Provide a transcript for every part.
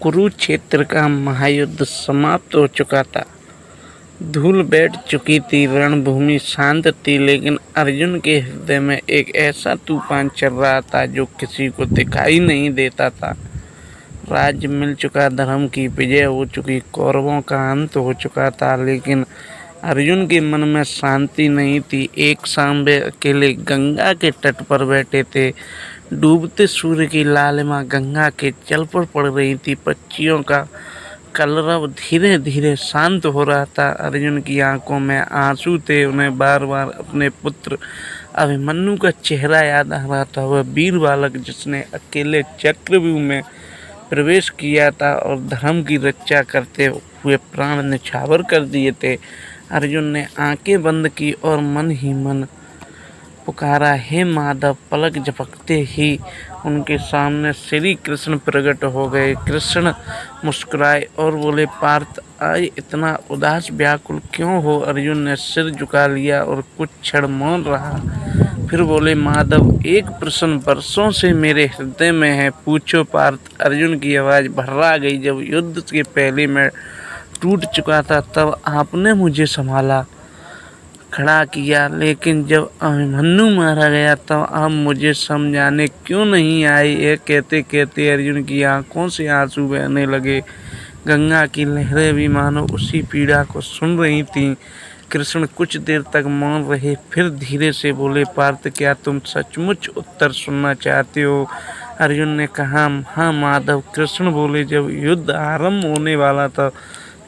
कुरुक्षेत्र का महायुद्ध समाप्त हो चुका था। धूल बैठ चुकी थी, रणभूमि शांत थी, लेकिन अर्जुन के हृदय में एक ऐसा तूफान चल रहा था जो किसी को दिखाई नहीं देता था। राज्य मिल चुका, धर्म की विजय हो चुकी, कौरवों का अंत हो चुका था, लेकिन अर्जुन के मन में शांति नहीं थी। एक शाम वे अकेले गंगा के तट पर बैठे थे। डूबते सूर्य की लालिमा गंगा के जल पर पड़ रही थी। पक्षियों का कलरव धीरे धीरे शांत हो रहा था। अर्जुन की आंखों में आंसू थे। उन्हें बार बार अपने पुत्र अभिमन्यु का चेहरा याद आ रहा था। वह वीर बालक जिसने अकेले चक्रव्यूह में प्रवेश किया था और धर्म की रक्षा करते हुए प्राण न्यौछावर कर दिए थे। अर्जुन ने आंखें बंद की और मन ही मन पुकारा, हे माधव। पलक झपकते ही उनके सामने श्री कृष्ण प्रकट हो गए। कृष्ण मुस्कुराए और बोले, पार्थ, आज इतना उदास व्याकुल क्यों हो? अर्जुन ने सिर झुका लिया और कुछ क्षण मौन रहा। फिर बोले, माधव, एक प्रश्न वर्षों से मेरे हृदय में है, पूछो पार्थ। अर्जुन की आवाज़ भर्रा गई। जब युद्ध के पहले मैं टूट चुका था तब आपने मुझे संभाला, खड़ा किया, लेकिन जब अभिमन्यु मारा गया तब आप मुझे समझाने क्यों नहीं आए? यह कहते कहते अर्जुन की आंखों से आंसू बहने लगे। गंगा की लहरें भी मानो उसी पीड़ा को सुन रही थीं। कृष्ण कुछ देर तक मौन रहे, फिर धीरे से बोले, पार्थ, क्या तुम सचमुच उत्तर सुनना चाहते हो? अर्जुन ने कहा, हाँ माधव। कृष्ण बोले, जब युद्ध आरंभ होने वाला था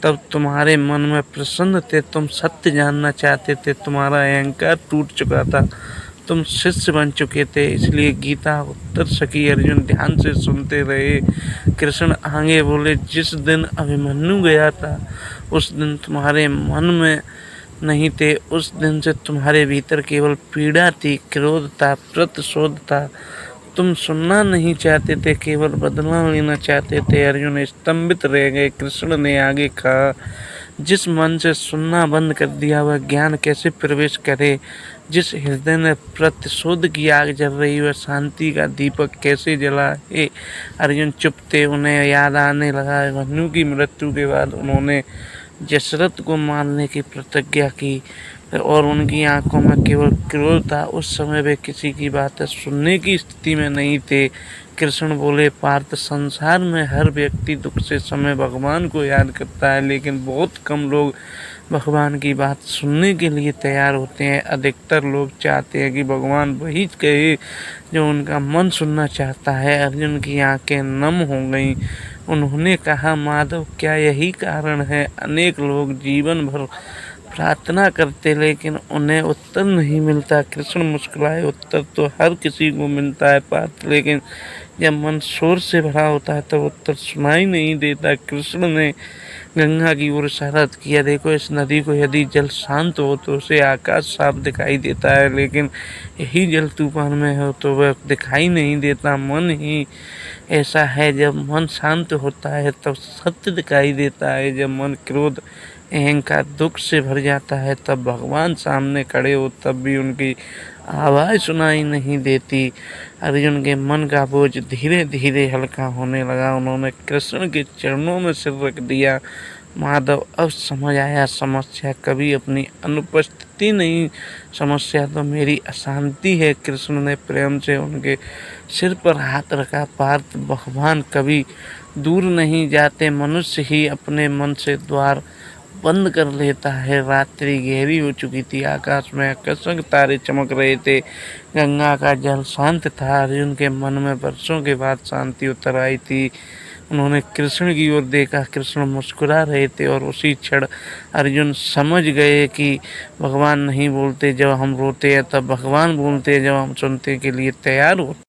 तब तुम्हारे मन में प्रसन्न थे, तुम सत्य जानना चाहते थे, तुम्हारा अहंकार टूट चुका था, तुम शिष्य बन चुके थे, इसलिए गीता उत्तर सकी। अर्जुन ध्यान से सुनते रहे। कृष्ण आगे बोले, जिस दिन अभिमन्यु गया था उस दिन तुम्हारे मन में नहीं थे। उस दिन से तुम्हारे भीतर केवल पीड़ा थी, क्रोध था, प्रतिशोध था। तुम सुनना नहीं चाहते थे, केवल बदला लेना चाहते थे। अर्जुन स्तंभित रह गए। कृष्ण ने आगे कहा, जिस मन से सुनना बंद कर दिया वह ज्ञान कैसे प्रवेश करे? जिस हृदय ने प्रतिशोध की आग जल रही वह शांति का दीपक कैसे जलाए? अर्जुन चुप थे। उन्हें याद आने लगा, अभिमन्यु की मृत्यु के बाद उन्होंने दशरथ को मारने की प्रतिज्ञा की और उनकी आंखों में केवल क्रोध था। उस समय वे किसी की बातें सुनने की स्थिति में नहीं थे। कृष्ण बोले, पार्थ, संसार में हर व्यक्ति दुख से समय भगवान को याद करता है, लेकिन बहुत कम लोग भगवान की बात सुनने के लिए तैयार होते हैं। अधिकतर लोग चाहते हैं कि भगवान वही कहे जो उनका मन सुनना चाहता है। अर्जुन की आंखें नम हो गईं। उन्होंने कहा, माधव, क्या यही कारण है अनेक लोग जीवन भर प्रार्थना करते लेकिन उन्हें उत्तर नहीं मिलता? कृष्ण मुस्कुराए, उत्तर तो हर किसी को मिलता है पार्थ, लेकिन जब मन शोर से भरा होता है तब उत्तर सुनाई नहीं देता। कृष्ण ने गंगा की ओर इशारा किया, देखो, इस नदी को यदि जल शांत हो तो उसे आकाश साफ दिखाई देता है, लेकिन यही जल तूफान में हो तो वह दिखाई नहीं देता। मन ही ऐसा है, जब मन शांत होता है तब सत्य दिखाई देता है। जब मन क्रोध, अहंकार, दुख से भर जाता है तब भगवान सामने खड़े हो तब भी उनकी आवाज़ सुनाई नहीं देती। अर्जुन के मन का बोझ धीरे धीरे हल्का होने लगा। उन्होंने कृष्ण के चरणों में सिर रख दिया। माधव, अब समझ आया, समस्या कभी अपनी अनुपस्थिति नहीं, समस्या तो मेरी अशांति है। कृष्ण ने प्रेम से उनके सिर पर हाथ रखा। पार्थ, भगवान कभी दूर नहीं जाते, मनुष्य ही अपने मन से द्वार बंद कर लेता है। रात्रि गहरी हो चुकी थी। आकाश में आकर्षक तारे चमक रहे थे। गंगा का जल शांत था। अर्जुन के मन में वर्षों के बाद शांति उतर आई थी। उन्होंने कृष्ण की ओर देखा। कृष्ण मुस्कुरा रहे थे और उसी क्षण अर्जुन समझ गए कि भगवान नहीं बोलते जब हम रोते हैं, तब भगवान बोलते हैं जब हम सुनने के लिए तैयार होते।